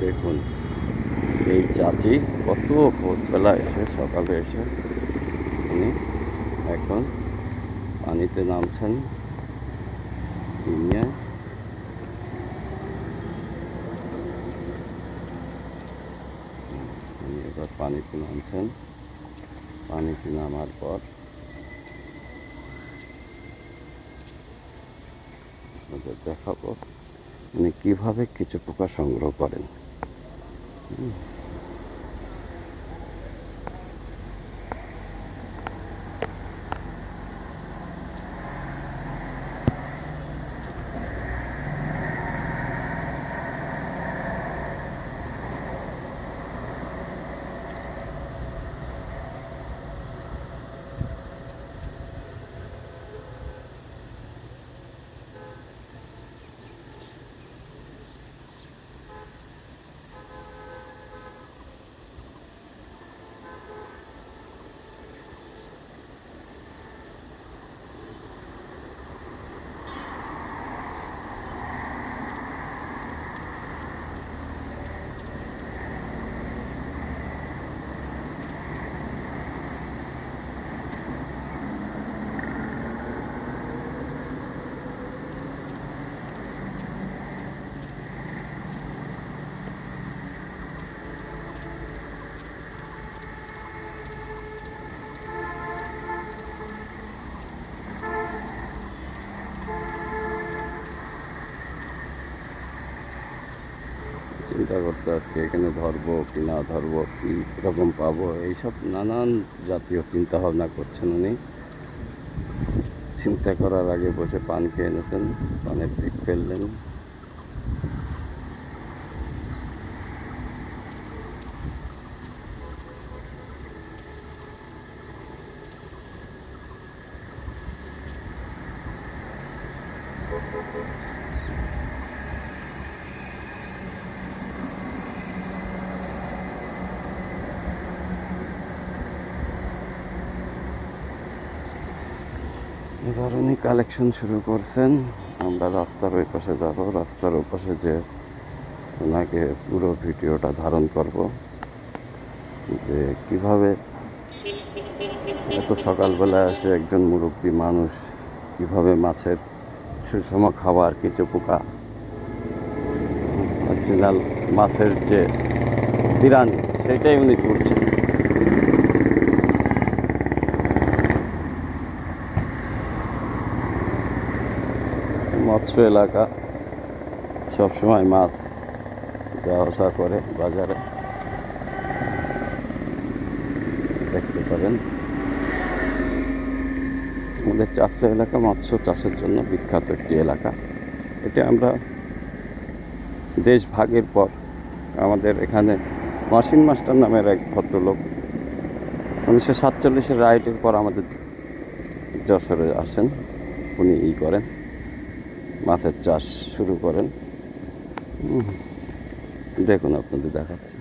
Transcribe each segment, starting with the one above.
দেখুন এই চাচি কত ভোরবেলা এসে সকালে এসে উনি এখন পানিতে নামছেন নিয়ে উনি এবার পানিতে নামছেন। পানিতে নামার পর আপনাদের দেখাবো উনি কীভাবে কিছু পোকা সংগ্রহ করেন। চিন্তা করতে আজকে এখানে ধরবো কি না ধরবো, কী রকম পাবো, এইসব নানান জাতীয় চিন্তা ভাবনা করছেন উনি। চিন্তা করার আগে বসে পান খেয়ে নিতেন, পানের পিক ফেললেন। এবার উনি কালেকশন শুরু করছেন। আমরা রাস্তার ওই পাশে যাবো, রাস্তার ওই পাশে যে ওনাকে পুরো ভিডিওটা ধারণ করব যে কিভাবে এত সকালবেলা এসে একজন মুরব্বী মানুষ কিভাবে মাছের সুষম খাবার, কিছু পোকা, অরিজিনাল মাছের যে বিরানি সেটাই উনি করছেন। মৎস্য এলাকা, সবসময় মাছ যাওয়া আসা করে বাজারে, দেখতে পারেন। আমাদের চাষা এলাকা মৎস্য চাষের জন্য বিখ্যাত একটি এলাকা। এটা আমরা দেশ ভাগের পর আমাদের এখানে মাসিন মাস্টার নামের এক ভদ্রলোক 1947-এর রাইটের পর আমাদের যশোরে আসেন। উনি করেন, মাছের চাষ শুরু করেন। দেখুন আপনাদের দেখাচ্ছি।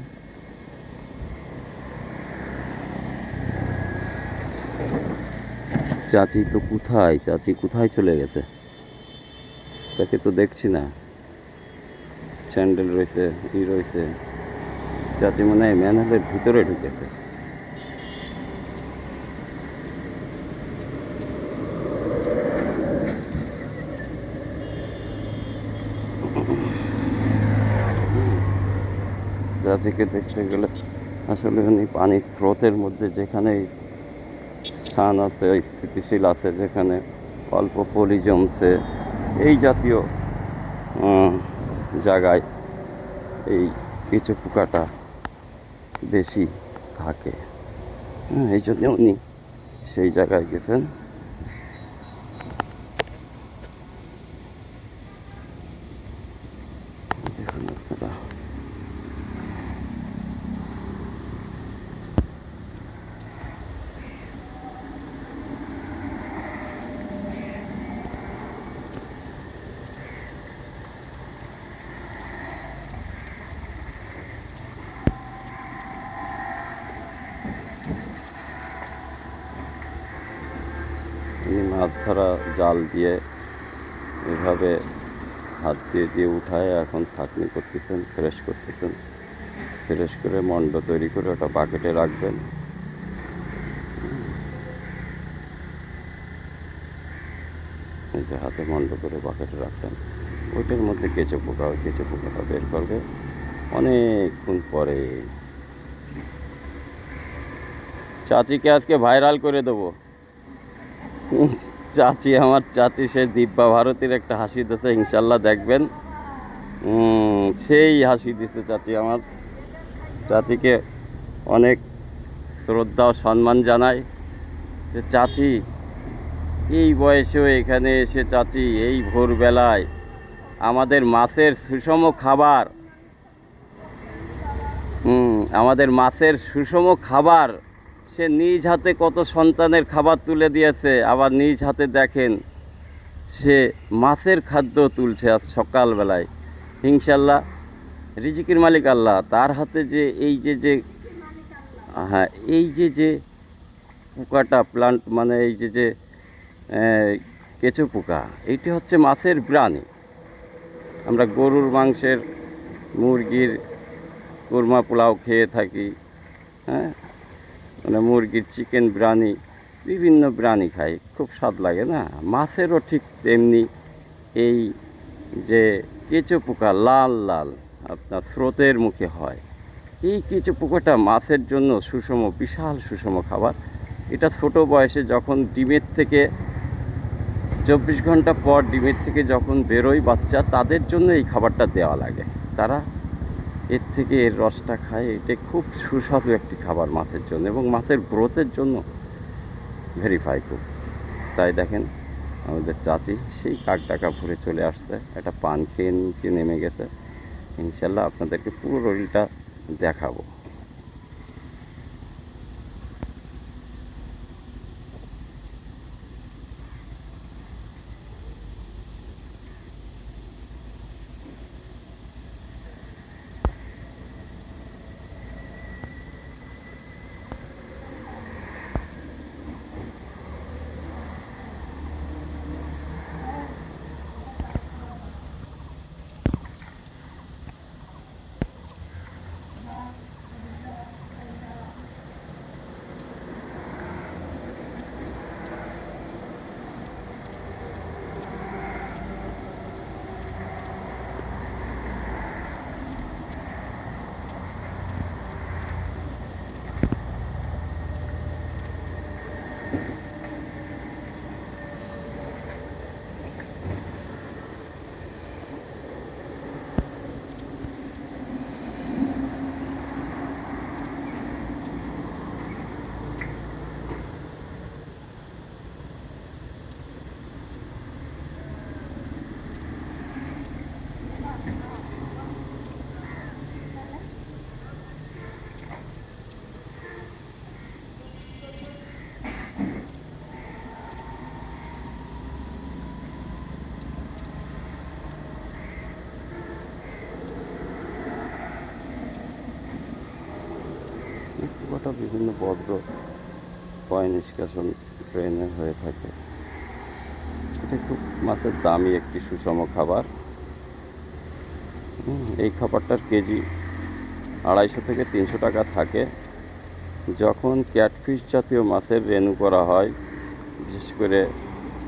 চাচি তো কোথায়, চাচি কোথায় চলে গেছে? তাকে তো দেখছি না। স্যান্ডেল রয়েছে, রয়েছে। চাচি মনে হয় ম্যানহোলের ভিতরে ঢুকেছে। চাচিকে দেখতে গেলে আসলে উনি পানির স্রোতের মধ্যে, যেখানে শান আছে, স্থিতিশীল আছে, যেখানে অল্প পলি জমছে, এই জাতীয় জায়গায় এই কিছু পোকাটা বেশি থাকে। এই জন্য উনি সেই জায়গায় গেছেন। দেখুন আপনারা, উনি মাছ ধরা জাল দিয়ে এভাবে হাত দিয়ে দিয়ে উঠায় এখন ছাঁকনি করতেছেন, ফ্রেশ করতেছেন। ফ্রেশ করে মণ্ড তৈরি করে ওটা বাকেটে রাখবেন। এই যে হাতে মণ্ড করে বাকেটে রাখলেন, ওইটার মধ্যে কেঁচো পোকা, ওই কেঁচো পোকাটা বের করবে অনেকক্ষণ পরে। চাচিকে আজকে ভাইরাল করে দেবো। চাচি, আমার চাচি সে দিব্যা ভারতীর একটা হাসি দিতে, ইনশাল্লাহ দেখবেন। সেই হাসি দিতে চাচি আমার। চাচিকে অনেক শ্রদ্ধা ও সম্মান জানাই যে চাচি এই বয়সেও এখানে এসে চাচি এই ভোরবেলায় আমাদের মাছের সুষম খাবার, আমাদের মাছের সুষম খাবার সে নিজ হাতে কত সন্তানের খাবার তুলে দিয়েছে। আবার নিজ হাতে দেখেন সে মাছের খাদ্য তুলছে আজ সকালবেলায়। ইনশাল্লাহ রিজিকের মালিক আল্লাহ, তার হাতে যে এই যে হ্যাঁ, এই যে পোকাটা প্লান্ট, মানে এই যে কেঁচো পোকা, এইটি হচ্ছে মাছের প্রাণী। আমরা গরুর মাংসের, মুরগির কোরমা পোলাও খেয়ে থাকি, হ্যাঁ, মানে মুরগির চিকেন বিরিয়ানি, বিভিন্ন বিরিয়ানি খাই, খুব স্বাদ লাগে না? মাছেরও ঠিক তেমনি এই যে কেঁচো পোকা লাল লাল আপনার স্রোতের মুখে হয়, এই কেঁচো পোকাটা মাছের জন্য সুষম, বিশাল সুষম খাবার। এটা ছোট বয়সে যখন ডিমের থেকে 24 ঘন্টা পর ডিমের থেকে যখন বেরোয় বাচ্চা, তাদের জন্য এই খাবারটা দেওয়া লাগে। তারা এর থেকে এর রসটা খায়। এটা খুব সুস্বাদু একটি খাবার মাছের জন্য এবং মাছের গ্রোথের জন্য ভেরিফাই খুব। তাই দেখেন আমাদের চাচি সেই কাক ডাকা ভরে চলে আসছে, একটা পান খেয়ে নিচে নেমে গেছে। ইনশাল্লাহ আপনাদেরকে পুরো রোলটা দেখাবো। পোকাটা বিভিন্ন বদ্র পয় নিষ্কাশন ট্রেনে হয়ে থাকে। এটা খুব মাছের দামি একটি সুষম খাবার। এই খাবারটার কেজি 250 থেকে 300 টাকা থাকে। যখন ক্যাটফিশ জাতীয় মাছের রেনু করা হয়, বিশেষ করে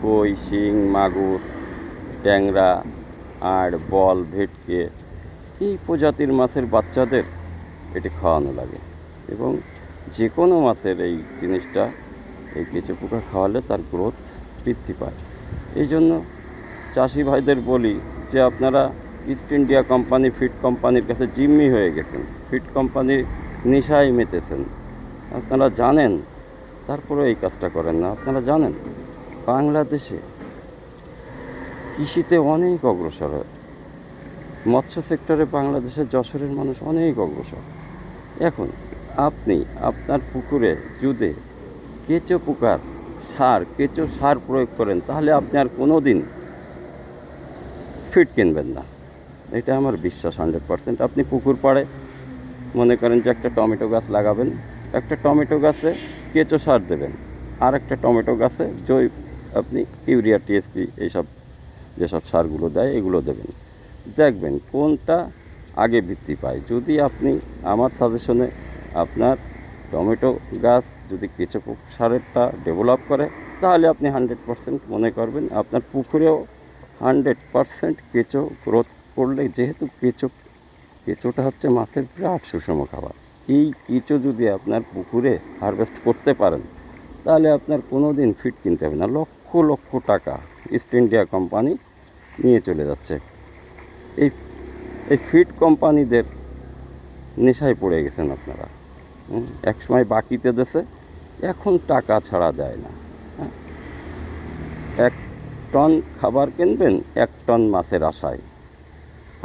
কই, শিং, মাগুর, ট্যাংরা, আড়, বল, ভেটকে, এই প্রজাতির মাছের বাচ্চাদের এটি খাওয়ানো লাগে। এবং যে কোনো মাছের এই জিনিসটা, এই কেঁচো পোকা খাওয়ালে তার গ্রোথ বৃদ্ধি পায়। এই জন্য চাষি ভাইদের বলি যে আপনারা ইস্ট ইন্ডিয়া কোম্পানি, ফিড কোম্পানির কাছে জিম্মি হয়ে গেছেন, ফিড কোম্পানির নেশায় মেতেছেন। আপনারা জানেন, তারপরেও এই কাজটা করেন না। আপনারা জানেন বাংলাদেশে কৃষিতে অনেক অগ্রসর হয়, মৎস্য সেক্টরে বাংলাদেশের যশোরের মানুষ অনেক অগ্রসর। এখন আপনি আপনার পুকুরে যদি কেঁচো পোকার সার, কেঁচো সার প্রয়োগ করেন, তাহলে আপনি আর কোনো দিন ফিড কিনবেন না। এটা আমার বিশ্বাস 100%। আপনি পুকুর পাড়ে মনে করেন যে একটা টমেটো গাছ লাগাবেন, একটা টমেটো গাছে কেঁচো সার দেবেন, আর একটা টমেটো গাছে আপনি ইউরিয়া, টিএসপি এইসব যেসব সারগুলো দেয় এগুলো দেবেন। দেখবেন কোনটা আগে বৃদ্ধি পায়। যদি আপনি আমার সাজেশনে আপনার টমেটো গাছ যদি কেঁচো সারেরটা ডেভেলপ করে, তাহলে আপনি 100% মনে করবেন আপনার পুকুরেও 100% কেঁচো গ্রোথ করলে, যেহেতু কেঁচোটা হচ্ছে মাছের বিরাট সুষম খাবার। এই কেঁচো যদি আপনার পুকুরে হারভেস্ট করতে পারেন, তাহলে আপনার কোনো দিন ফিড কিনতে হবে না। লক্ষ লক্ষ টাকা ইস্ট ইন্ডিয়া কোম্পানি নিয়ে চলে যাচ্ছে। এই এই ফিড কোম্পানিদের নেশায় পড়ে গেছেন আপনারা। এক সময় বাকিতে দেশে, এখন টাকা ছাড়া দেয় না। 1 টন খাবার কিনবেন 1 টন মাছের আশায়।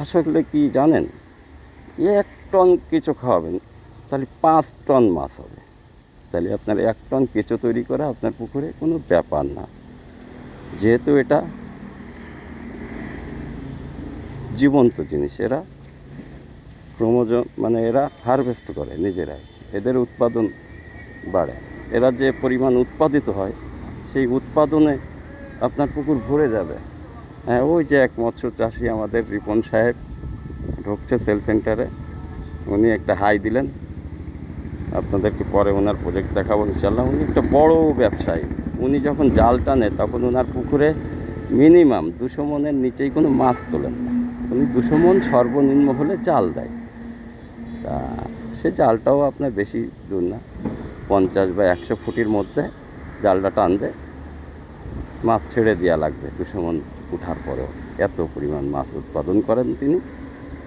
আসলে কি জানেন, 1 টন কেঁচো খাওয়াবেন তাহলে 5 টন মাছ হবে। তাহলে আপনার 1 টন কেঁচো তৈরি করা আপনার পুকুরে কোনো ব্যাপার না। যেহেতু এটা জীবন্ত জিনিস, এরা মানে এরা হারভেস্ট করে নিজেরাই, এদের উৎপাদন বাড়ে। এরা যে পরিমাণ উৎপাদিত হয়, সেই উৎপাদনে আপনার পুকুর ভরে যাবে। হ্যাঁ, ওই যে এক মৎস্য চাষি আমাদের রিপন সাহেব ঢুকছে সেল সেন্টারে, উনি একটা হাই দিলেন। আপনাদেরকে পরে ওনার প্রজেক্ট দেখাবো ইনশাল্লাহ। উনি একটা বড় ব্যবসায়ী। উনি যখন জাল টানে তখন ওনার পুকুরে মিনিমাম 200 মনের নিচেই কোনো মাছ তোলেন না। উনি 200 মন সর্বনিম্ন হলে জাল দেয়। তা সে জালটাও আপনার বেশি দূর না, 50 বা 100 ফুটের মধ্যে জালটা টানবে, মাছ ছেড়ে দেওয়া লাগবে 200 মন উঠার পরেও। এত পরিমাণ মাছ উৎপাদন করেন তিনি।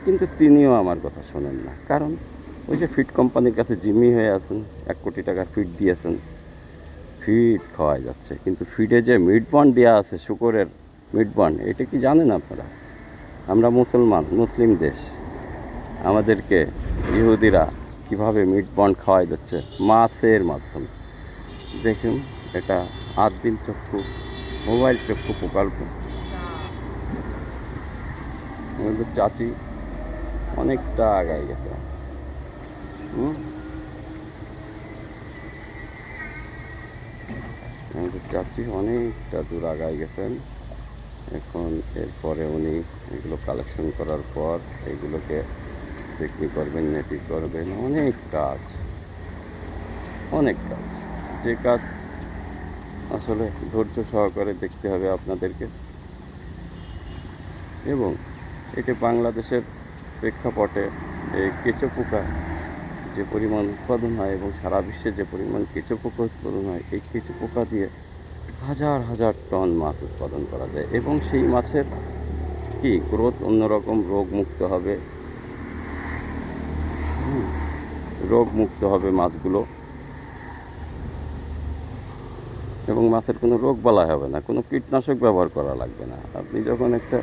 কিন্তু তিনিও আমার কথা শোনেন না, কারণ ওই যে ফিড কোম্পানির কাছে জিম্মি হয়ে আছেন। 1 কোটি টাকার ফিড দিয়েছেন, ফিড খাওয়া যাচ্ছে, কিন্তু ফিডে যে মিট বন্ড দেওয়া আছে, শুকরের মিট বন্ড, এটা কি জানেন আপনারা? আমরা মুসলিম দেশ, আমাদেরকে ইহুদিরা কিভাবে মিট বন্ড খাওয়াই যাচ্ছে মাছের মাধ্যমে। দেখুন, এটা আদিল চক্ষু মোবাইল চক্ষু প্রকল্প। আমাদের চাচি অনেকটা আগায় গেছে। আমাদের চাচি অনেকটা দূর আগায় গেছেন। এখন এরপরে উনি এগুলো কালেকশন করার পর এগুলোকে চেকনি করবেন, নেটি করবেন, অনেক কাজ। যে কাজ আসলে ধৈর্য সহকারে দেখতে হবে আপনাদেরকে। এবং এটা বাংলাদেশের প্রেক্ষাপটে এই কেঁচো পোকা যে পরিমাণ উৎপাদন হয় এবং সারা বিশ্বে যে পরিমাণ কেঁচো পোকা উৎপাদন হয়, এই কেঁচো পোকা দিয়ে হাজার হাজার টন মাছ উৎপাদন করা যায়। এবং সেই মাছের কি গ্রোথ অন্যরকম, রোগমুক্ত হবে মাছগুলো। এবং মাছের কোনো রোগ বালাই হবে না, কোনো কীটনাশক ব্যবহার করা লাগবে না। আপনি যখন একটা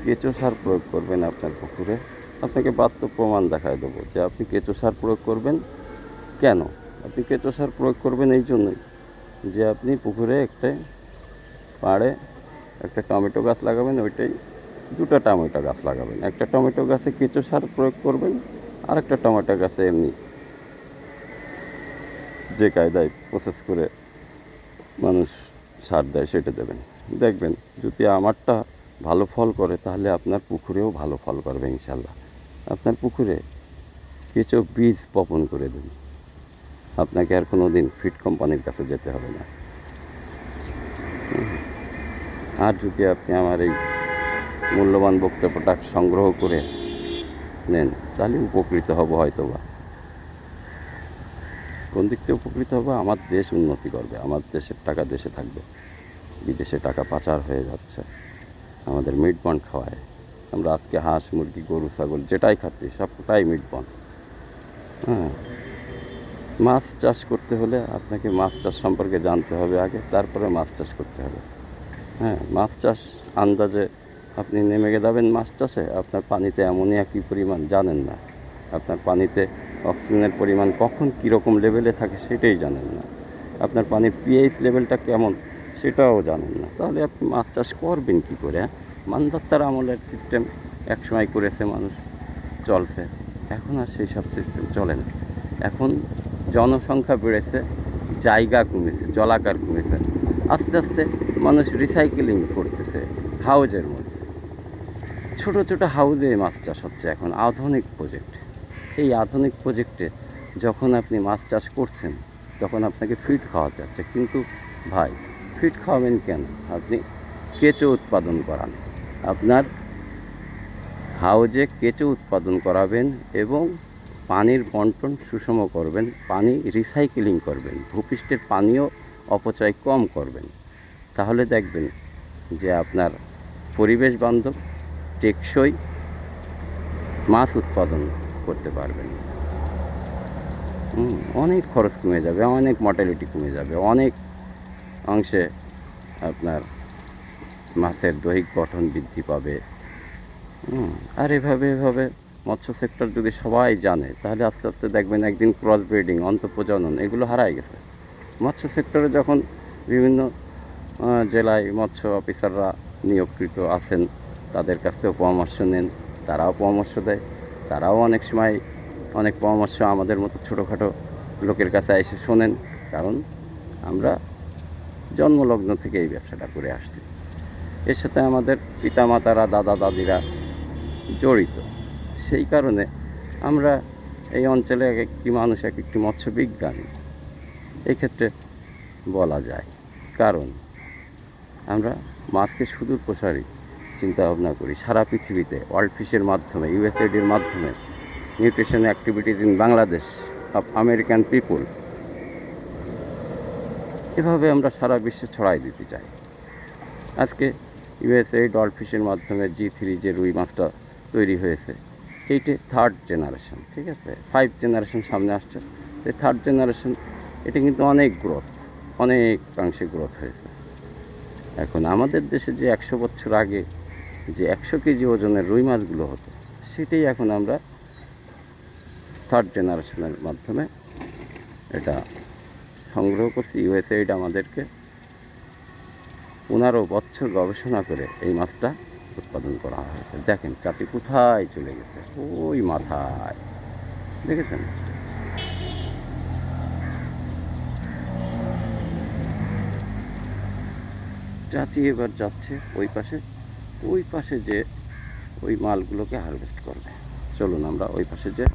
কেঁচো সার প্রয়োগ করবেন আপনার পুকুরে, আপনাকে বাস্তব প্রমাণ দেখায় দেবো যে আপনি কেঁচো সার প্রয়োগ করবেন কেন। আপনি কেঁচো সার প্রয়োগ করবেন এই জন্যই যে আপনি পুকুরে পাড়ে একটা টমেটো গাছ লাগাবেন, ওইটাই 2টা টমেটো গাছ লাগাবেন। একটা টমেটো গাছে কেঁচো সার প্রয়োগ করবেন, আর একটা টমেটো গাছে এমনি যে কায়দায় প্রসেস করে মানুষ সার দেয় সেটা দেবেন। দেখবেন যদি আমারটা ভালো ফল করে, তাহলে আপনার পুকুরেও ভালো ফল করবে ইনশাল্লাহ। আপনার পুকুরে কেঁচো বীজ বপন করে দিন, আপনাকে আর কোনো দিন ফিড কোম্পানির কাছে যেতে হবে না। আর যদি আপনি আমার এই মূল্যবান বক্তব্যটা সংগ্রহ করে নেন, তাহলে উপকৃত হব। হয়তোবা কোন দিক থেকে উপকৃত হবো, আমার দেশ উন্নতি করবে, আমার দেশের টাকা দেশে থাকবে। বিদেশে টাকা পাচার হয়ে যাচ্ছে, আমাদের মিট বন্ড খাওয়ায়। আমরা আজকে হাঁস মুরগি গরু ছাগল যেটাই খাচ্ছি সবটাই মিট বন্ড। মাছ চাষ করতে হলে আপনাকে মাছ চাষ সম্পর্কে জানতে হবে আগে, তারপরে মাছ চাষ করতে হবে। মাছ চাষ আন্দাজে আপনি নেমে যাবেন মাছ চাষে, আপনার পানিতে অ্যামোনিয়া কী পরিমাণ জানেন না, আপনার পানিতে অক্সিজেনের পরিমাণ কখন কীরকম লেভেলে থাকে সেটাই জানেন না, আপনার পানির পিএইচ লেভেলটা কেমন সেটাও জানেন না, তাহলে আপনি মাছ চাষ করবেন কী করে? মানদত্তার আমলের সিস্টেম একসময় করেছে মানুষ, চলছে। এখন আর সেই সব সিস্টেম চলে না। এখন জনসংখ্যা বেড়েছে, জায়গা কমেছে, জলাকার কমেছে। আস্তে আস্তে মানুষ রিসাইকেলিং করতেছে, হাউজের মধ্যে, ছোট ছোট হাউজে মাছ চাষ হচ্ছে এখন, আধুনিক প্রজেক্ট। এই আধুনিক প্রজেক্টে যখন আপনি মাছ চাষ করছেন তখন আপনাকে ফিড খাওয়াতে হচ্ছে, কিন্তু ভাই ফিড খাওয়াবেন কেন? আপনি কেঁচো উৎপাদন করান, আপনার হাউজে কেঁচো উৎপাদন করাবেন এবং পানির বন্টন সুষম করবেন, পানি রিসাইকেলিং করবেন, ভূপৃষ্ঠের পানিও অপচয় কম করবেন। তাহলে দেখবেন যে আপনার পরিবেশ বান্ধব টেকসই মাছ উৎপাদন করতে পারবেন। অনেক খরচ কমে যাবে, অনেক মর্টালিটি কমে যাবে, অনেক অংশে আপনার মাছের দৈহিক গঠন বৃদ্ধি পাবে। আর এভাবে মৎস্য সেক্টর যদি সবাই জানে তাহলে আস্তে আস্তে দেখবেন একদিন ক্রস ব্রিডিং, অন্তঃপ্রজনন এগুলো হারাই গেছে। মৎস্য সেক্টরে যখন বিভিন্ন জেলায় মৎস্য অফিসাররা নিয়োগকৃত আছেন, তাদের কাছ থেকেও পরামর্শ নেন, তারাও পরামর্শ দেয়, তারাও অনেক সময় অনেক পরামর্শ আমাদের মতো ছোটোখাটো লোকের কাছে এসে শোনেন, কারণ আমরা জন্মলগ্ন থেকে এই ব্যবসাটা করে আসছি। এর সাথে আমাদের পিতামাতারা, দাদা দাদিরা জড়িত। সেই কারণে আমরা এই অঞ্চলে এক একটি মানুষ এক একটি মৎস্য বিজ্ঞানী এই ক্ষেত্রে বলা যায়, কারণ আমরা মাছকে সুদূর প্রসারী চিন্তা ভাবনা করি। সারা পৃথিবীতে ওয়ার্ল্ড ফিশের মাধ্যমে, ইউএসএইডির মাধ্যমে nutrition activities in Bangladesh of American people, এভাবে আমরা সারা বিশ্বে ছড়াই দিতে চাই। আজকে ইউএসএইড ওয়ার্ল্ড ফিশের মাধ্যমে G3 যে রুই মাছটা তৈরি হয়েছে, এইটি 3rd জেনারেশন, ঠিক আছে, 5 জেনারেশন সামনে আসছে, এই 3rd জেনারেশন এটা কিন্তু অনেক গ্রোথ, অনেকাংশে গ্রোথ হয়েছে। এখন আমাদের দেশে যে 100 বছর আগে যে 100 কেজি ওজনের রুই মাছগুলো হতো, সেটাই এখন আমরা 3rd জেনারেশনের মাধ্যমে এটা সংগ্রহ করছি। ইউএসএইড আমাদেরকে 15 বছর গবেষণা করে এই মাছটা উৎপাদন করা হয়েছে। দেখেন চাচি কোথায় চলে গেছে, ওই মাথায়, দেখেছেন? চাচি এবার যাচ্ছে ওই পাশে যে ওই মালগুলোকে হারভেস্ট করবে। চলুন আমরা ওই পাশে যে